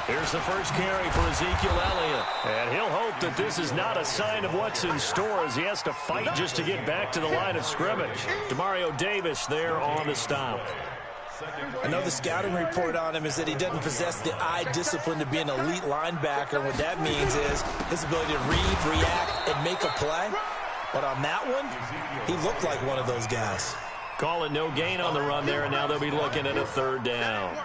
Here's the first carry for Ezekiel Elliott. And he'll hope that this is not a sign of what's in store as he has to fight just to get back to the line of scrimmage. Demario Davis there on the stop. I know the scouting report on him is that he doesn't possess the eye discipline to be an elite linebacker. And what that means is his ability to read, react, and make a play. But on that one, he looked like one of those guys. Call it no gain on the run there, and now they'll be looking at a third down.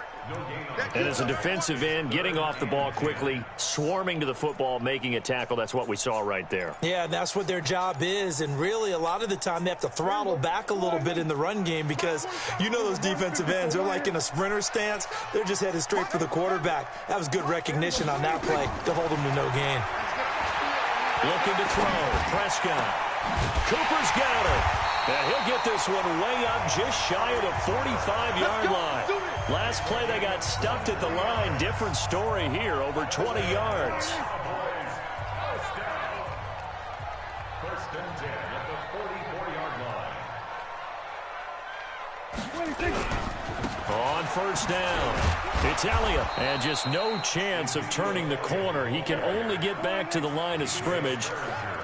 And as a defensive end, getting off the ball quickly, swarming to the football, making a tackle, that's what we saw right there. Yeah, that's what their job is, and really a lot of the time they have to throttle back a little bit in the run game because you know those defensive ends, they're like in a sprinter stance. They're just headed straight for the quarterback. That was good recognition on that play to hold them to no gain. Looking to throw, Prescott. Cooper's got it. And he'll get this one way up just shy of the 45-yard line. Last play they got stuffed at the line. Different story here, over 20 yards. First and 10 at the 44-yard line. On first down, it's Elliott. And just no chance of turning the corner. He can only get back to the line of scrimmage.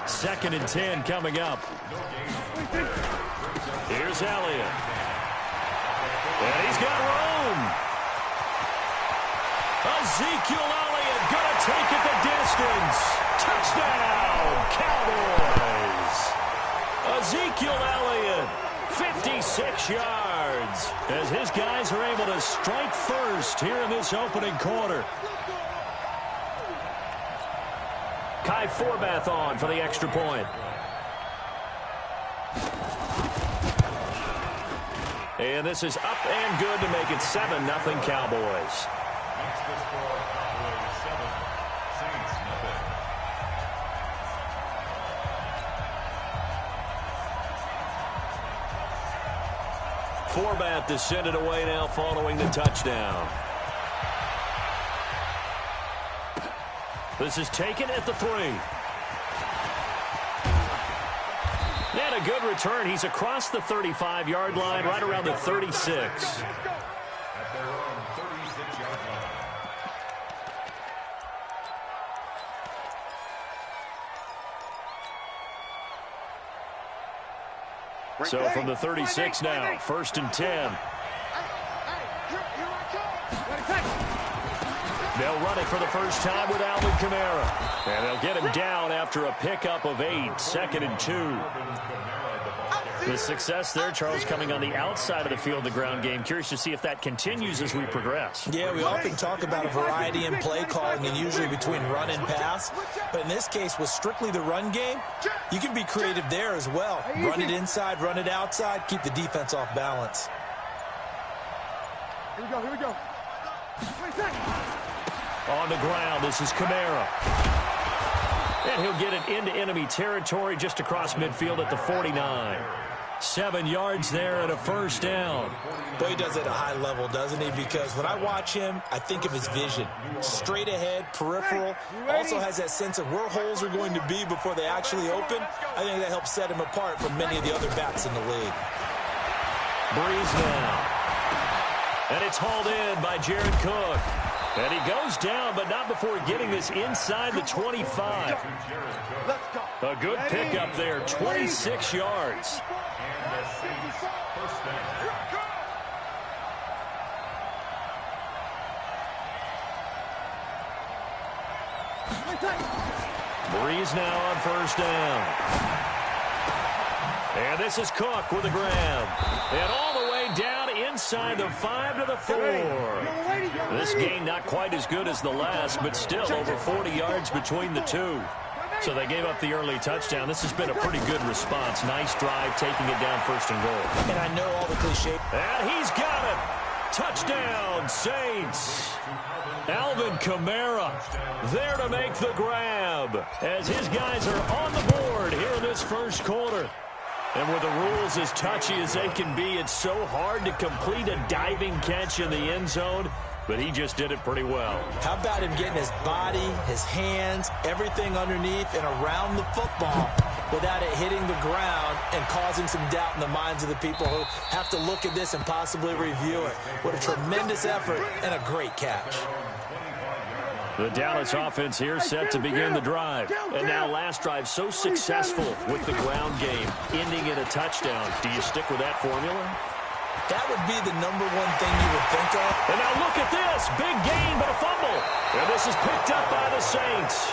2nd and 10 coming up. Here's Elliott. And he's got room. Ezekiel Elliott going to take it the distance. Touchdown, Cowboys. Ezekiel Elliott, 56 yards, as his guys are able to strike first here in this opening quarter. Kai Forbath on for the extra point. And this is up and good to make it 7-0 Cowboys. Makes the score Cowboys 7, Saints nothing. Forbath is sent it away now following the touchdown. This is taken at the 3. And a good return. He's across the 35-yard line, right around the 36. At their own 36-yard line. So from the 36 now, 1st and 10. They'll run it for the first time with Alvin Kamara. And they'll get him down after a pickup of 8, 2nd and 2. The success there, Charles, coming on the outside of the field, the ground game. Curious to see if that continues as we progress. Yeah, we often talk about a variety in play calling and usually between run and pass. But in this case, with strictly the run game, you can be creative there as well. Run it inside, run it outside, keep the defense off balance. Here we go. On the ground, this is Kamara. And he'll get it into enemy territory just across midfield at the 49. 7 yards there and a first down. Boy, he does it at a high level, doesn't he? Because when I watch him, I think of his vision. Straight ahead, peripheral. Also has that sense of where holes are going to be before they actually open. I think that helps set him apart from many of the other backs in the league. Breeze now. And it's hauled in by Jared Cook. And he goes down, but not before getting this inside the 25. A good pickup there, 26 yards. And the Saints first down. Breeze now on first down. And this is Cook with a grab. And all the way down inside the 5 to the 4. This gain not quite as good as the last, but still over 40 yards between the two. So they gave up the early touchdown. This has been a pretty good response. Nice drive, taking it down 1st and goal. And I know all the cliche. And he's got it. Touchdown, Saints. Alvin Kamara there to make the grab as his guys are on the board here in this first quarter. And with the rules as touchy as they can be, it's so hard to complete a diving catch in the end zone, but he just did it pretty well. How about him getting his body, his hands, everything underneath and around the football without it hitting the ground and causing some doubt in the minds of the people who have to look at this and possibly review it. What a tremendous effort and a great catch. The Dallas offense here set to begin the drive. And now last drive so successful with the ground game, ending in a touchdown. Do you stick with that formula? That would be the number one thing you would think of. And now look at this. Big gain, but a fumble. And this is picked up by the Saints.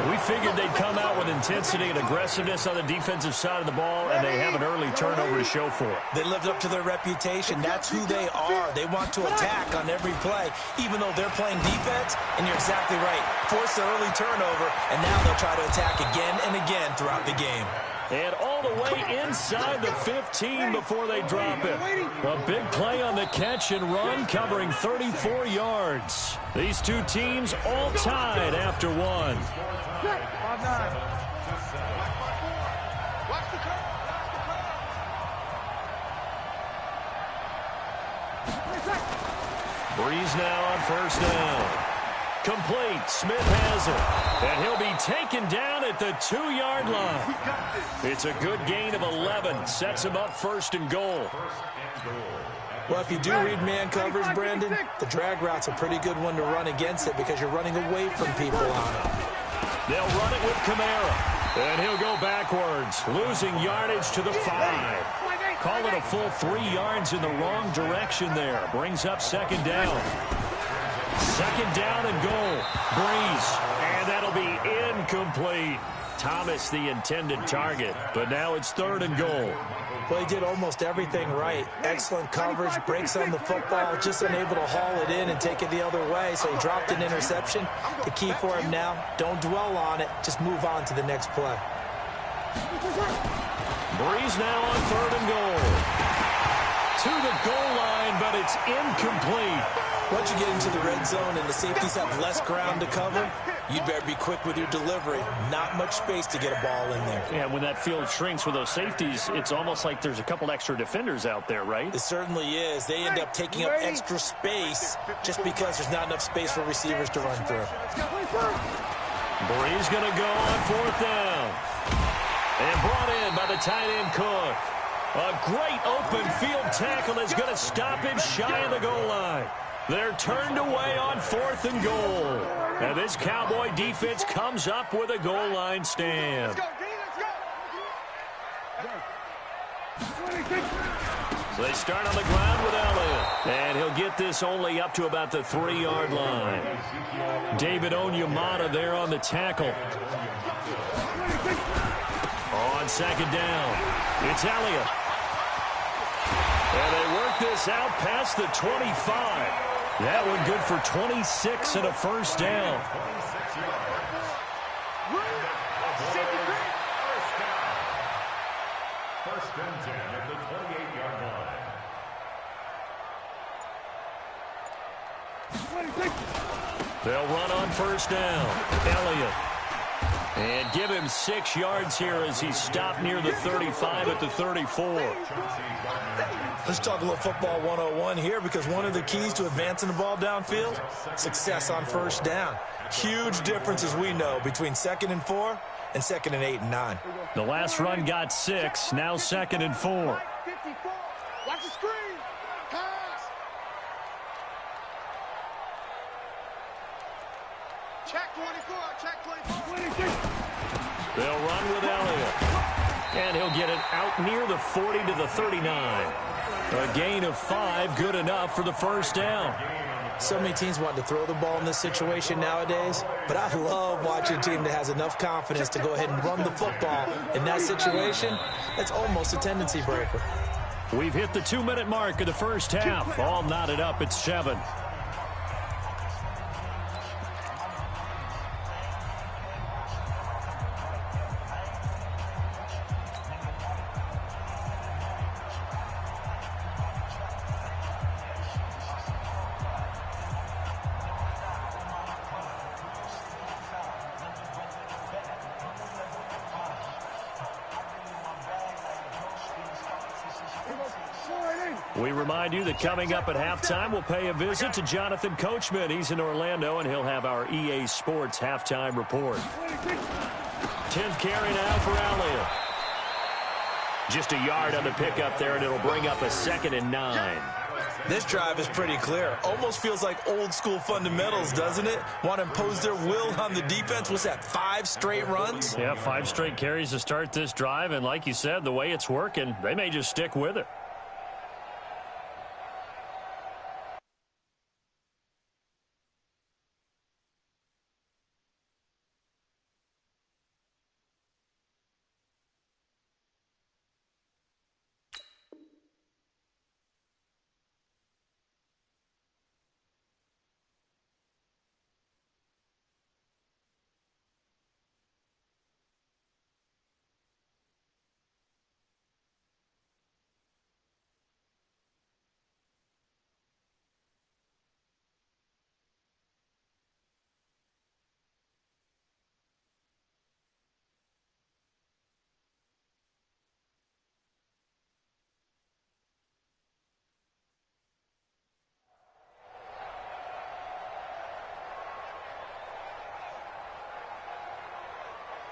We figured they'd come out with intensity and aggressiveness on the defensive side of the ball, and they have an early turnover to show for it. They lived up to their reputation. That's who they are. They want to attack on every play, even though they're playing defense. And you're exactly right. Force the early turnover, and now they'll try to attack again and again throughout the game. And all the way inside the 15 before they drop it. A big play on the catch and run, covering 34 yards. These two teams all tied after one. Breeze now on first down. Complete. Smith has it. And he'll be taken down at the 2-yard line. It's a good gain of 11. Sets him up first and goal. Well, if you do read man coverage, Brandon, the drag route's a pretty good one to run against it because you're running away from people on it. They'll run it with Kamara. And he'll go backwards, losing yardage to the 5. Call it a full 3 yards in the wrong direction there. Brings up second down. Second down and goal. Breeze. And that'll be incomplete. Thomas the intended target. But now it's third and goal. Well, he did almost everything right. Excellent coverage, breaks on the football, just unable to haul it in and take it the other way, so he dropped an interception. The key for him now, don't dwell on it, just move on to the next play. Breeze now on third and goal. To the goal line, but it's incomplete. Once you get into the red zone and the safeties have less ground to cover, you'd better be quick with your delivery. Not much space to get a ball in there. Yeah, when that field shrinks with those safeties, it's almost like there's a couple extra defenders out there, right? It certainly is. They end up taking up extra space just because there's not enough space for receivers to run through. Breeze going to go on fourth down. And brought in by the tight end Cook. A great open field tackle is going to stop him shy of the goal line. They're turned away on fourth and goal. And this Cowboy defense comes up with a goal line stand. So they start on the ground with Elliott. And he'll get this only up to about the 3-yard line. David Onyemata there on the tackle. On second down, it's Elliott. And they work this out past the 25. That one good for 26 and a first down. First and 10 at the 28-yard line. They'll run on first down. Elliott. And give him 6 yards here as he's stopped near the 35 at the 34. Let's talk a little football 101 here, because one of the keys to advancing the ball downfield, success on first down. Huge difference, as we know, between 2nd and 4 and 2nd and 8 and 9. The last run got 6, now 2nd and 4. Watch the screen. Pass. Check 24. Check 24. They'll run with Elliott. And he'll get it out near the 40 to the 39. A gain of 5, good enough for the first down. So many teams want to throw the ball in this situation nowadays, but I love watching a team that has enough confidence to go ahead and run the football. In that situation, that's almost a tendency breaker. We've hit the 2-minute mark of the first half. All knotted up at 7. We remind you that coming up at halftime, we'll pay a visit to Jonathan Coachman. He's in Orlando, and he'll have our EA Sports halftime report. 10th carry now for Elliott. Just a yard on the pickup there, and it'll bring up a 2nd and 9. This drive is pretty clear. Almost feels like old school fundamentals, doesn't it? Want to impose their will on the defense. What's that, 5 straight runs? Yeah, 5 straight carries to start this drive, and like you said, the way it's working, they may just stick with it.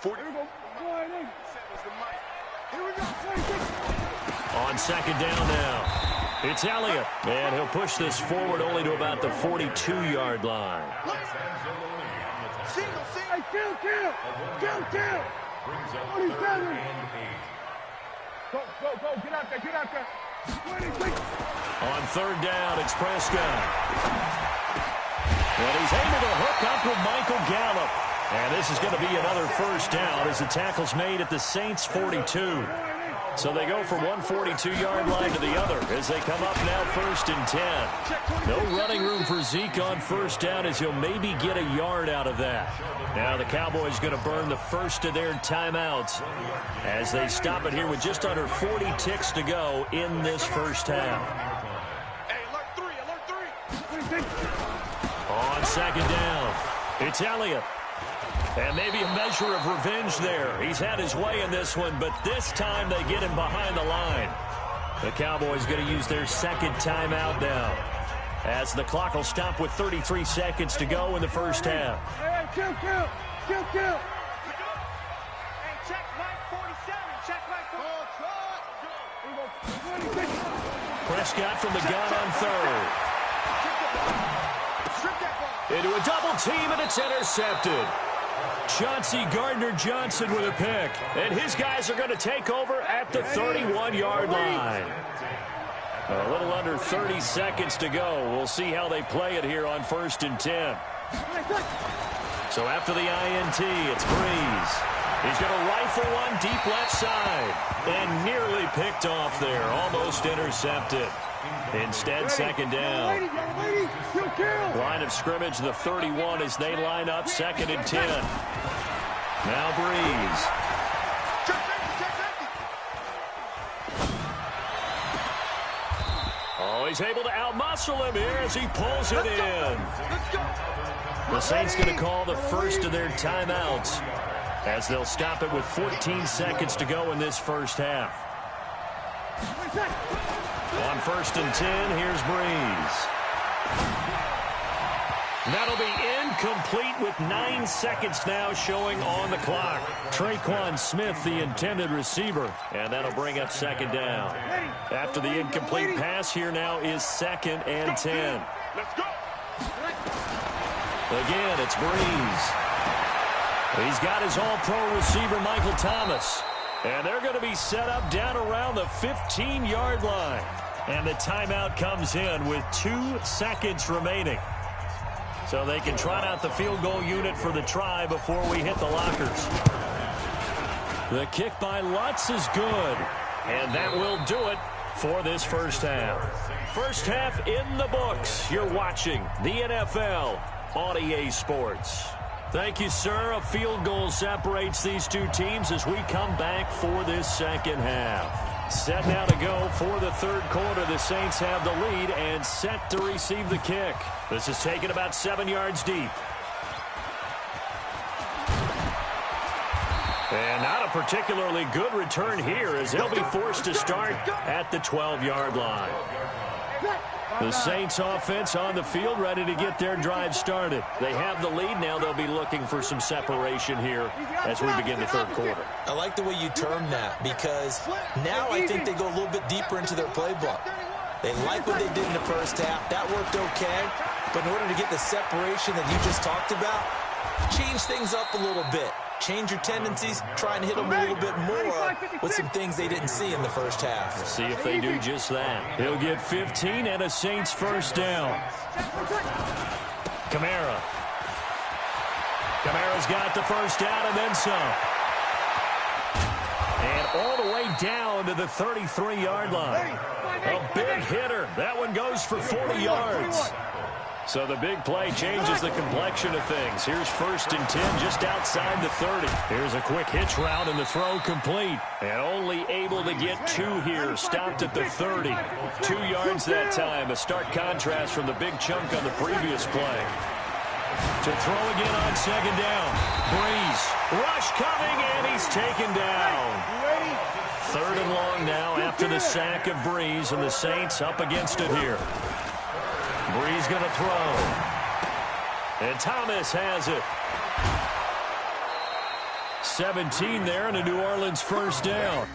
On 2nd down now, it's Elliott, and he'll push this forward only to about the 42-yard line. Single. Hey, kill. 47. Go. Get out there. 26. On 3rd down, it's Prescott. And he's able to hook up with Michael Gallup. And this is going to be another 1st down as the tackle's made at the Saints' 42. So they go from one 42-yard line to the other as they come up now 1st and 10. No running room for Zeke on 1st down as he'll maybe get a yard out of that. Now the Cowboys going to burn the first of their timeouts as they stop it here with just under 40 ticks to go in this 1st half. Hey, alert 3. On 2nd down, it's Elliott. And maybe a measure of revenge there. He's had his way in this one, but this time they get him behind the line. The Cowboys going to use their 2nd timeout now as the clock will stop with 33 seconds to go in the 1st half. Hey, kill. Hey, check Mike 47. Check Mike 47. Prescott from the gun on 3rd. Into a double team, and it's intercepted. Chauncey Gardner-Johnson with a pick. And his guys are going to take over at the 31-yard line. A little under 30 seconds to go. We'll see how they play it here on 1st and 10. So after the INT, it's Breeze. He's going to rifle one deep left side. And nearly picked off there. Almost intercepted. Instead, 2nd down. Line of scrimmage, the 31 as they line up 2nd and 10. Now Breeze. Oh, he's able to outmuscle him here as he pulls it in. The Saints going to call the first of their timeouts as they'll stop it with 14 seconds to go in this 1st half. On 1st and 10, here's Breeze. That'll be incomplete with 9 seconds now showing on the clock. Traquan Smith, the intended receiver, and that'll bring up 2nd down. After the incomplete pass, here now is 2nd and 10. Let's go. Again, it's Breeze. He's got his all-pro receiver, Michael Thomas. And they're going to be set up down around the 15-yard line. And the timeout comes in with 2 seconds remaining. So they can trot out the field goal unit for the try before we hit the lockers. The kick by Lutz is good. And that will do it for this 1st half. 1st half in the books. You're watching the NFL on EA Sports. Thank you, sir. A field goal separates these two teams as we come back for this 2nd half. Set now to go for the 3rd quarter. The Saints have the lead and set to receive the kick. This is taken about 7 yards deep. And not a particularly good return here as they'll be forced to start at the 12-yard line. The Saints offense on the field, ready to get their drive started. They have the lead. Now they'll be looking for some separation here as we begin the third quarter. I like the way you term that, because now I think they go a little bit deeper into their playbook. They like what they did in the first half. That worked okay. But in order to get the separation that you just talked about, change things up a little bit. Change your tendencies, try and hit them a little bit more with some things they didn't see in the first half. We'll see if they do just that. He'll get 15 and a Saints first down. Kamara. Kamara's got the first down and then some. And all the way down to the 33-yard line. A big hitter. That one goes for 40 yards. So the big play changes the complexion of things. Here's 1st and 10 just outside the 30. Here's a quick hitch route and the throw complete. And only able to get 2 here. Stopped at the 30. 2 yards that time. A stark contrast from the big chunk on the previous play. To throw again on 2nd down. Breeze. Rush coming, and he's taken down. 3rd and long now after the sack of Breeze, and the Saints up against it here. Breeze going to throw. And Thomas has it. 17 there, and a New Orleans first down.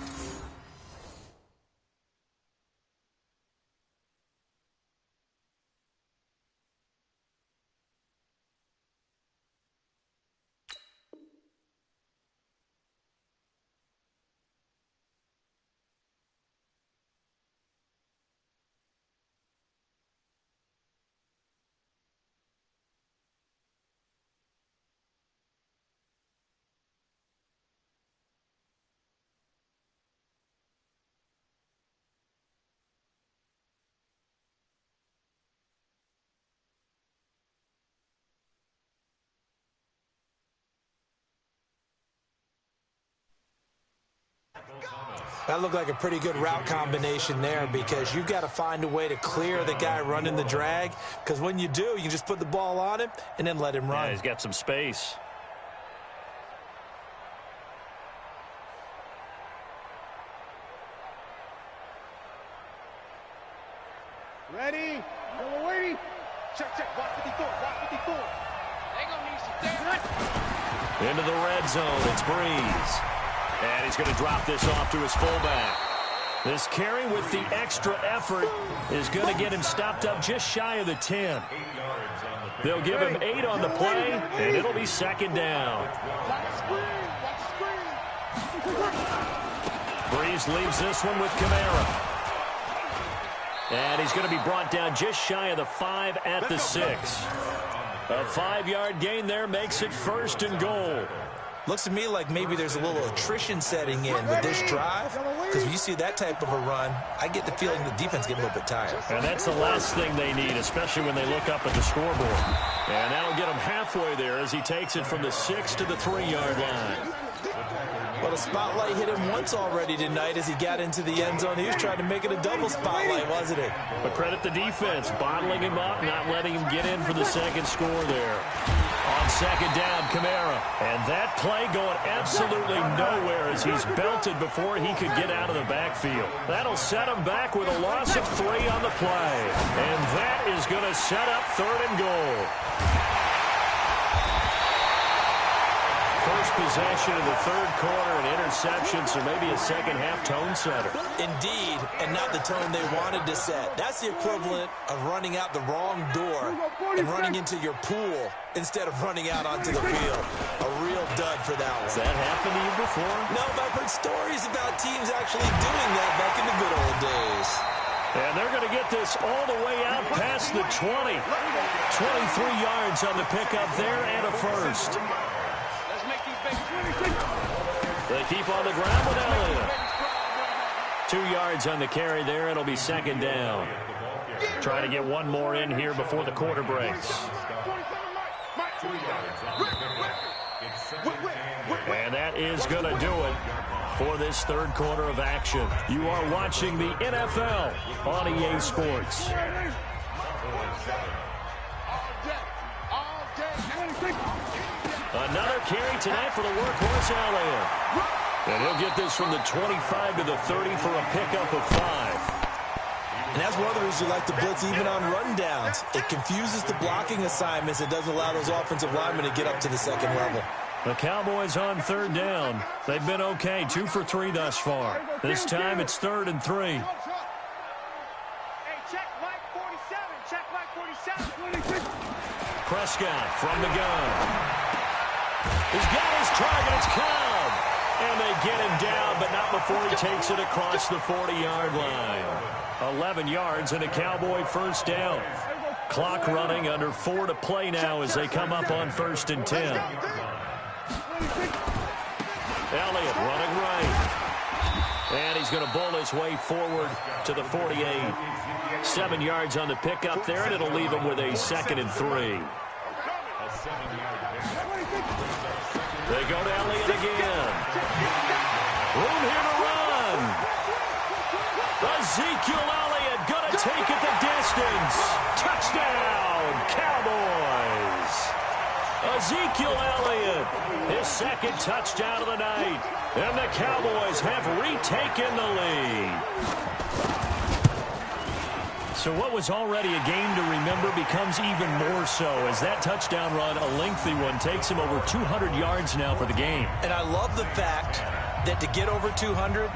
That looked like a pretty good route combination there, because you've got to find a way to clear the guy running the drag, because when you do, you can just put the ball on him and then let him run. Yeah, he's got some space. Ready? We're waiting. Check, check. Watch 54. Watch 54. They gonna need some damage. Into the red zone. It's Breeze. And he's going to drop this off to his fullback. This carry with the extra effort is going to get him stopped up just shy of the 10. They'll give him 8 on the play, and it'll be 2nd down. Breeze leaves this one with Kamara. And he's going to be brought down just shy of the 5 at the 6. A 5-yard gain there makes it 1st and goal. Looks to me like maybe there's a little attrition setting in with this drive, because when you see that type of a run, I get the feeling the defense getting a little bit tired. And that's the last thing they need, especially when they look up at the scoreboard. And that'll get him halfway there as he takes it from the 6 to the 3-yard line. Well, the spotlight hit him once already tonight as he got into the end zone. He was trying to make it a double spotlight, wasn't he? But credit the defense, bottling him up, not letting him get in for the second score there. On 2nd down, Kamara. And that play going absolutely nowhere as he's belted before he could get out of the backfield. That'll set him back with a loss of 3 on the play. And that is going to set up 3rd and goal. First possession of the 3rd quarter, an interception, so maybe a second-half tone setter. Indeed, and not the tone they wanted to set. That's the equivalent of running out the wrong door and running into your pool instead of running out onto the field. A real dud for that one. Has that happened to you before? No, but I've heard stories about teams actually doing that back in the good old days. And they're going to get this all the way out past the 20. 23 yards on the pickup there and a first. They keep on the ground with Elliott. 2 yards on the carry there. It'll be 2nd down. Try to get one more in here before the quarter breaks. And that is going to do it for this 3rd quarter of action. You are watching the NFL on EA Sports. Another carry tonight for the workhorse Elliott. And he'll get this from the 25 to the 30 for a pickup of 5. And that's one of the reasons you like to blitz even on rundowns. It confuses the blocking assignments. It doesn't allow those offensive linemen to get up to the second level. The Cowboys on third down. They've been okay, 2 for 3 thus far. This time it's 3rd and 3. Hey, check Mike 47. Check Mike 47. Prescott from the gun. He's got his target. It's Cobb. And they get him down, but not before he takes it across the 40-yard line. 11 yards and a Cowboy first down. Clock running, under 4 to play now as they come up on 1st and 10. Elliott running right. And he's going to bowl his way forward to the 48. 7 yards on the pickup there, and it'll leave him with a 2nd and 3. They go to Elliott again. Room here to run. Ezekiel Elliott going to take it the distance. Touchdown, Cowboys. Ezekiel Elliott, his 2nd touchdown of the night. And the Cowboys have retaken the lead. So what was already a game to remember becomes even more so as that touchdown run, a lengthy one, takes him over 200 yards now for the game. And I love the fact that to get over 200,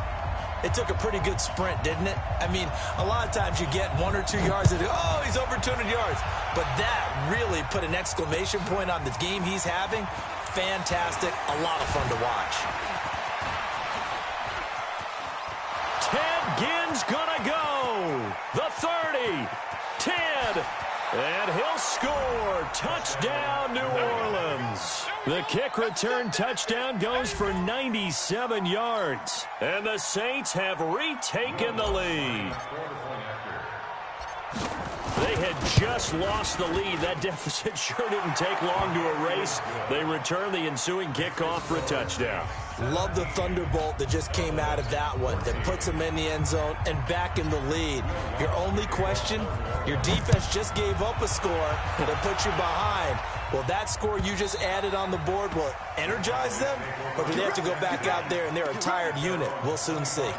it took a pretty good sprint, didn't it? I mean, a lot of times you get 1 or 2 yards and, oh, he's over 200 yards. But that really put an exclamation point on the game he's having. Fantastic. A lot of fun to watch. Ted Ginn's gonna go. The 30. Ted. And he'll score. Touchdown, New Orleans. The kick return touchdown goes for 97 yards. And the Saints have retaken the lead. They had just lost the lead. That deficit sure didn't take long to erase. They return the ensuing kickoff for a touchdown. Love the thunderbolt that just came out of that one that puts them in the end zone and back in the lead. Your only question, your defense just gave up a score that puts you behind. Will that score you just added on the board will energize them? Or do they have to go back out there and they're a tired unit? We'll soon see.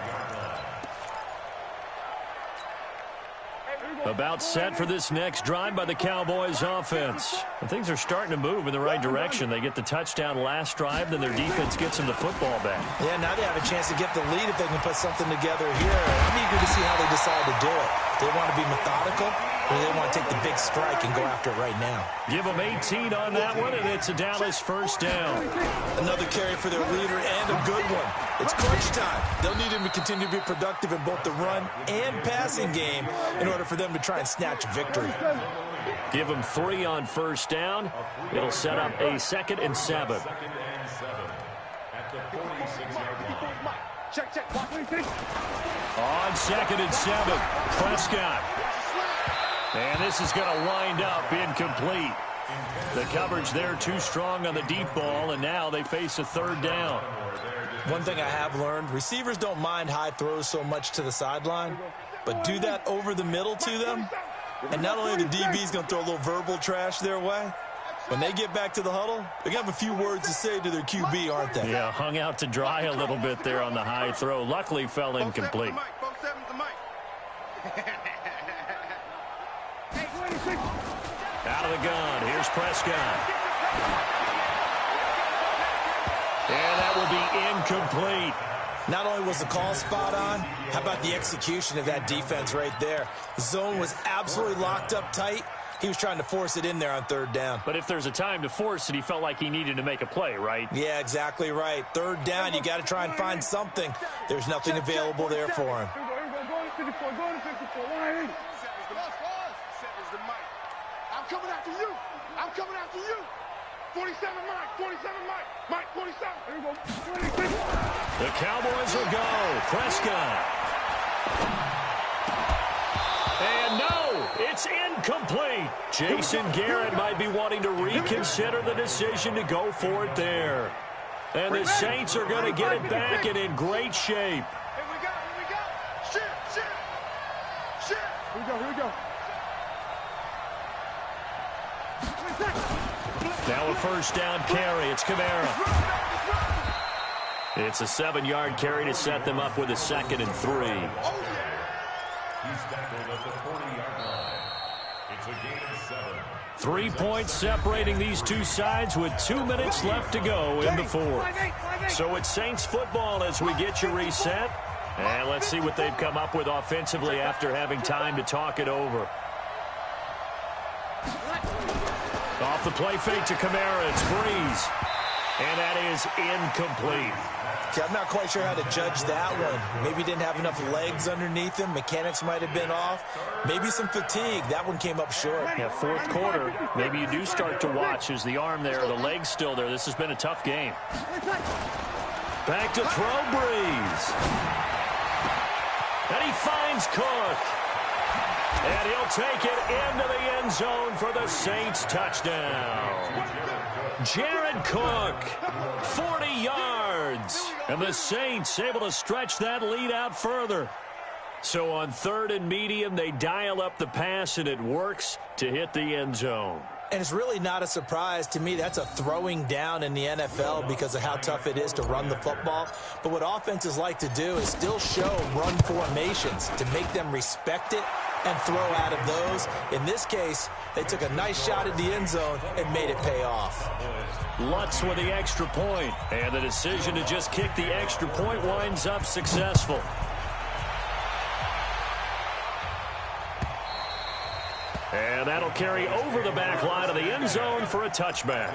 About set for this next drive by the Cowboys offense. And things are starting to move in the right direction. They get the touchdown last drive, then their defense gets them the football back. Yeah, now they have a chance to get the lead if they can put something together here. I'm eager to see how they decide to do it. Do they want to be methodical, or do they want to take the big strike and go after it right now? Give them 18 on that one, and it's a Dallas first down. Another carry for their leader, and a good one. It's crunch time. They'll need him to continue to be productive in both the run and passing game in order for them to try and snatch a victory. Give them 3 on first down. It'll set up a 2nd and 7. On 2nd and 7, Prescott. And this is going to wind up incomplete. The coverage there too strong on the deep ball, and now they face a 3rd down. One thing I have learned, receivers don't mind high throws so much to the sideline, but do that over the middle to them, and not only the DB's going to throw a little verbal trash their way, when they get back to the huddle, they're going to have a few words to say to their QB, aren't they? Yeah, hung out to dry a little bit there on the high throw. Luckily fell incomplete. Out of the gun, here's Prescott. And that will be incomplete. Not only was the call spot on, how about the execution of that defense right there? The zone was absolutely locked up tight. He was trying to force it in there on 3rd down. But if there's a time to force it, he felt like he needed to make a play, right? Yeah, exactly right. 3rd down, you got to try and find something. There's nothing available there for him. I'm coming after you. I'm coming after you. 47 Mike, 47 Mike, 47. Here we go. The Cowboys will go. Prescott. And no, it's incomplete. Jason Garrett might be wanting to reconsider the decision to go for it there. And the Saints are going to get it back and in great shape. Here we go. Shit. Here we go. Now a first down carry. It's Kamara. It's a 7-yard carry to set them up with a 2nd and 3. He's tackled at the 40-yard line. It's a gain of 7. 3 points separating these two sides with 2 minutes left to go in the fourth. So it's Saints football as we get you reset. And let's see what they've come up with offensively after having time to talk it over. Off the play fake to Kamara, it's Breeze. And that is incomplete. Okay, I'm not quite sure how to judge that one. Maybe he didn't have enough legs underneath him. Mechanics might have been off. Maybe some fatigue. That one came up short. Yeah, fourth quarter, maybe you do start to watch as the arm there, the leg's still there. This has been a tough game. Back to throw, Breeze. And he finds Cook. And he'll take it into the end zone for the Saints touchdown. Jared Cook, 40 yards. And the Saints able to stretch that lead out further. So on 3rd and medium, they dial up the pass, and it works to hit the end zone. And it's really not a surprise to me. That's a throwing down in the NFL because of how tough it is to run the football. But what offenses like to do is still show run formations to make them respect it and throw out of those. In this case, they took a nice shot at the end zone and made it pay off. Lutz with the extra point, and the decision to just kick the extra point winds up successful. And that'll carry over the back line of the end zone for a touchback.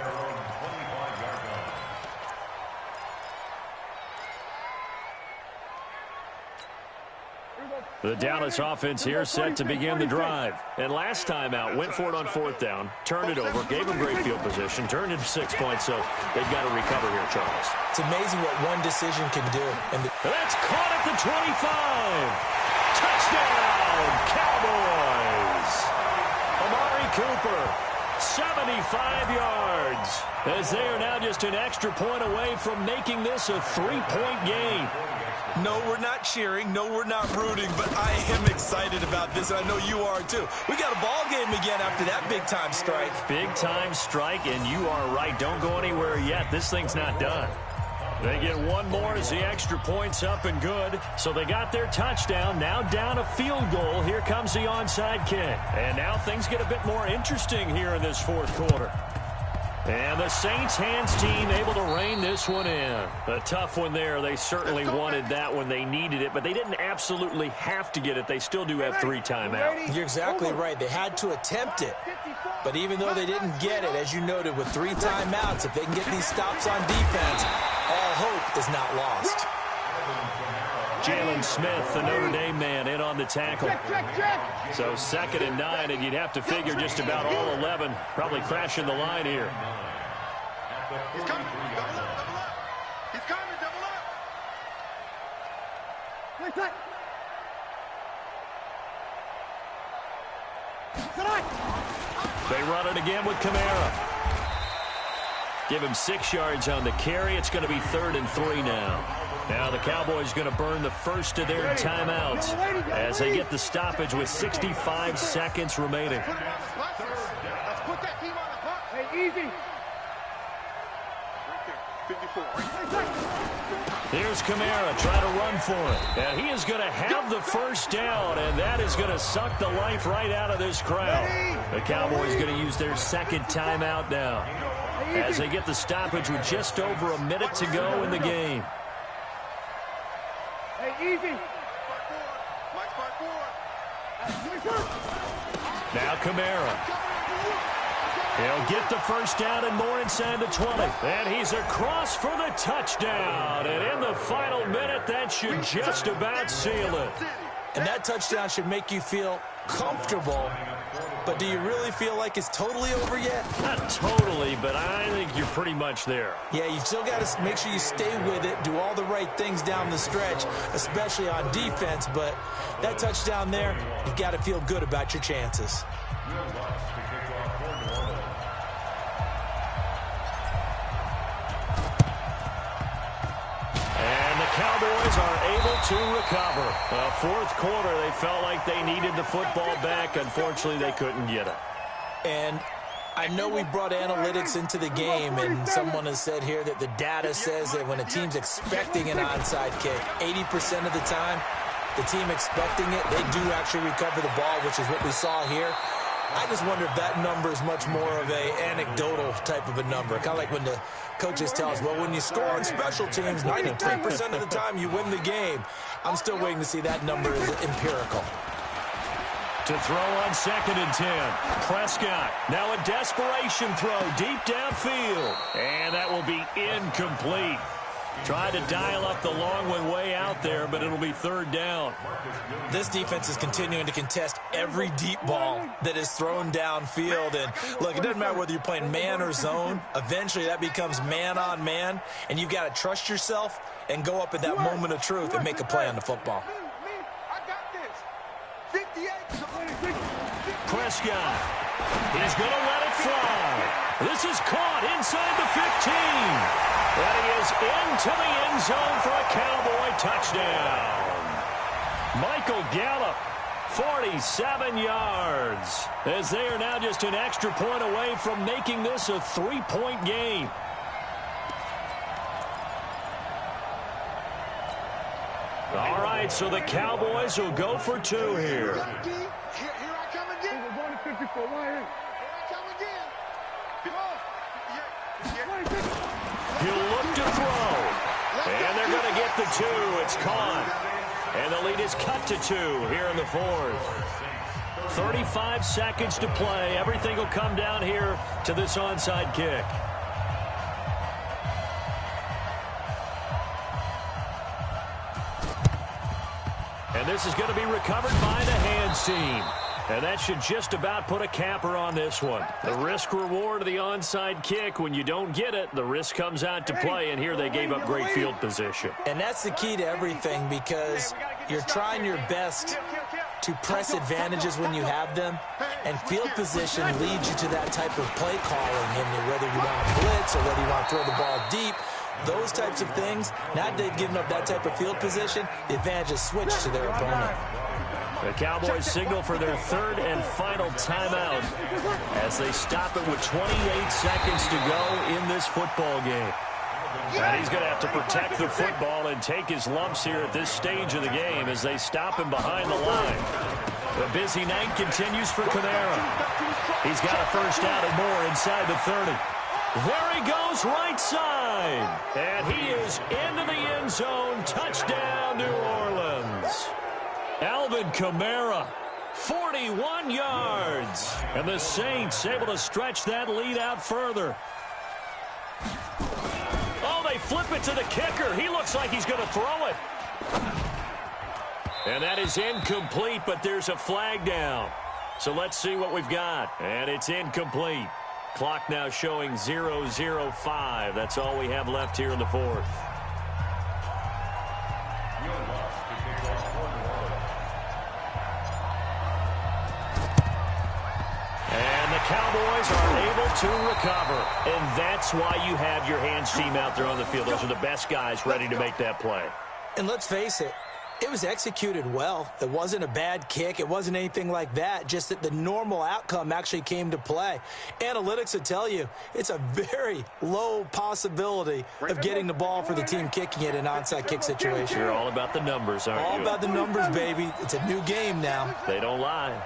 The Dallas offense here set to begin the drive. And last time out, went for it on 4th down, turned it over, gave them great field position, turned it to 6 points, so they've got to recover here, Charles. It's amazing what one decision can do. And that's caught at the 25. Touchdown, Cowboys. Amari Cooper, 75 yards, as they are now just an extra point away from making this a 3-point game. No, we're not cheering. No, we're not rooting, but I am excited about this, and I know you are too. We got a ball game again after that big-time strike. Big-time strike, and you are right. Don't go anywhere yet. This thing's not done. They get one more as the extra point's up and good. So they got their touchdown. Now down a field goal. Here comes the onside kick. And now things get a bit more interesting here in this fourth quarter. And the Saints hands team able to rein this one in. A tough one there. They certainly wanted that when they needed it, but they didn't absolutely have to get it. They still do have 3 timeouts. You're exactly right. They had to attempt it. But even though they didn't get it, as you noted, with 3 timeouts, if they can get these stops on defense, all hope is not lost. Jalen Smith, the Notre Dame man, in on the tackle. So 2nd and 9, and you'd have to figure just about all 11 probably crashing the line here. He's coming. Double up, double up. He's coming, double up. They run it again with Kamara. Give him 6 yards on the carry. It's going to be 3rd and 3 now. Now the Cowboys going to burn the first of their timeouts as they get the stoppage with 65 seconds remaining. Let's put that team on the clock. Hey, easy. Right there, 54. Here's Kamara trying to run for it. And he is going to have the first down, and that is going to suck the life right out of this crowd. The Cowboys going to use their 2nd timeout now as they get the stoppage with just over a minute to go in the game. Hey, easy. Now Kamara. He'll get the first down and more inside the 20. And he's across for the touchdown. And in the final minute, that should just about seal it. And that touchdown should make you feel comfortable. But do you really feel like it's totally over yet? Not totally, but I think you're pretty much there. Yeah, you still got to make sure you stay with it, do all the right things down the stretch, especially on defense. But that touchdown there, you've got to feel good about your chances. Cowboys are able to recover. Fourth quarter, they felt like they needed the football back. Unfortunately, they couldn't get it. And I know we brought analytics into the game, and someone has said here that the data says that when a team's expecting an onside kick, 80% of the time, the team expecting it, they do actually recover the ball, which is what we saw here. I just wonder if that number is much more of a anecdotal type of a number. Kind of like when the coaches tell us, well, when you score on special teams, 93% of the time you win the game. I'm still waiting to see that number is empirical. To throw on 2nd and 10. Prescott, now a desperation throw deep downfield. And that will be incomplete. Tried to dial up the long one way out there, but it'll be 3rd down. This defense is continuing to contest every deep ball that is thrown downfield. And, look, it doesn't matter whether you're playing man or zone. Eventually that becomes man on man, and you've got to trust yourself and go up at that moment of truth and make a play on the football. Prescott, he's going to let it fly. This is caught inside the 15. And he is into the end zone for a Cowboy touchdown. Michael Gallup, 47 yards, as they are now just an extra point away from making this a 3-point game. All right, so the Cowboys will go for 2 here. Here I come again. We're going to 54. Here I come again. He'll look to throw. And they're going to get the 2. It's caught. And the lead is cut to 2 here in the 4th. 35 seconds to play. Everything will come down here to this onside kick. And this is going to be recovered by the hands team. And that should just about put a capper on this one. The risk-reward of the onside kick, when you don't get it, the risk comes out to play, and here they gave up great field position. And that's the key to everything, because you're trying your best to press advantages when you have them, and field position leads you to that type of play calling, and whether you want to blitz or whether you want to throw the ball deep, those types of things. Now that they've given up that type of field position, the advantage is switched to their opponent. The Cowboys signal for their 3rd and final timeout as they stop it with 28 seconds to go in this football game. And he's going to have to protect the football and take his lumps here at this stage of the game as they stop him behind the line. The busy night continues for Kamara. He's got a 1st down and more inside the 30. There he goes, right side. And he is into the end zone. Touchdown, New Orleans. Alvin Kamara, 41 yards. And the Saints able to stretch that lead out further. Oh, they flip it to the kicker. He looks like he's going to throw it. And that is incomplete, but there's a flag down. So let's see what we've got. And it's incomplete. Clock now showing 0:05. That's all we have left here in the 4th. And the Cowboys are able to recover. And that's why you have your hands team out there on the field. Those are the best guys ready to make that play. And let's face it, it was executed well. It wasn't a bad kick. It wasn't anything like that. Just that the normal outcome actually came to play. Analytics will tell you it's a very low possibility of getting the ball for the team kicking it in an onside kick situation. You're all about the numbers, aren't you? All about the numbers, baby. It's a new game now. They don't lie.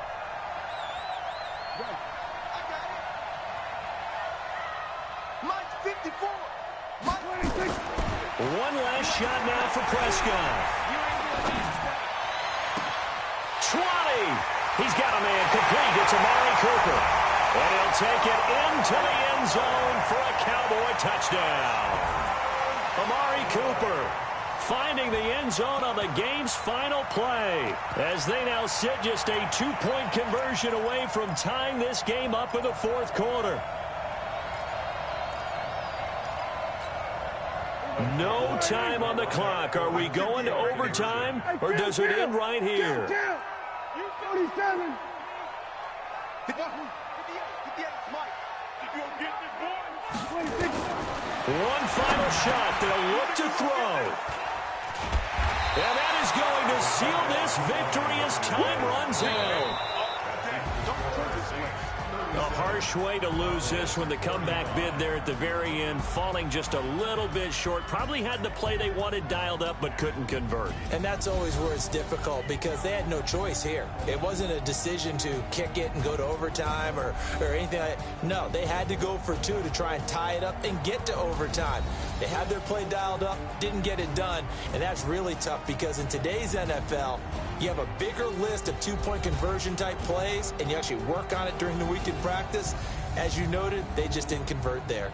One last shot now for Prescott. 20. He's got a man complete. It's Amari Cooper. And he'll take it into the end zone for a Cowboy touchdown. Amari Cooper finding the end zone on the game's final play, as they now sit just a 2-point conversion away from tying this game up in the 4th quarter. No time on the clock. Are we going to overtime, or does it end right here? 47. One final shot. They'll look to throw. And that is going to seal this victory as time runs out. A harsh way to lose this one. The comeback bid there at the very end, falling just a little bit short. Probably had the play they wanted dialed up, but couldn't convert. And that's always where it's difficult because they had no choice here. It wasn't a decision to kick it and go to overtime or anything like that. No, they had to go for two to try and tie it up and get to overtime. They had their play dialed up, didn't get it done, and that's really tough because in today's NFL, you have a bigger list of two-point conversion type plays, and you actually work on it during the week in practice. As you noted, they just didn't convert there.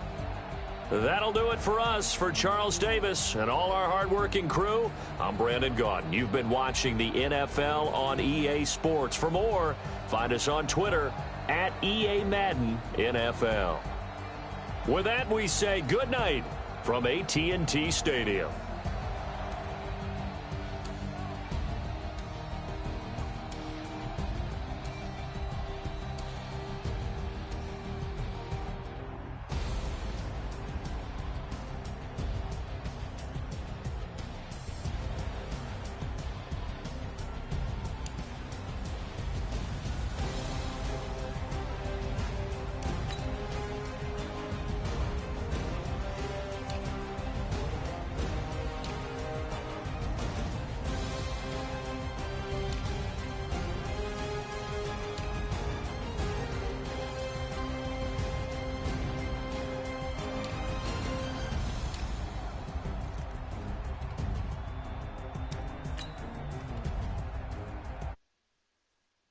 That'll do it for us. For Charles Davis and all our hardworking crew, I'm Brandon Gaudin. You've been watching the NFL on EA Sports. For more, find us on Twitter at EA Madden NFL. With that, we say good night from AT&T Stadium.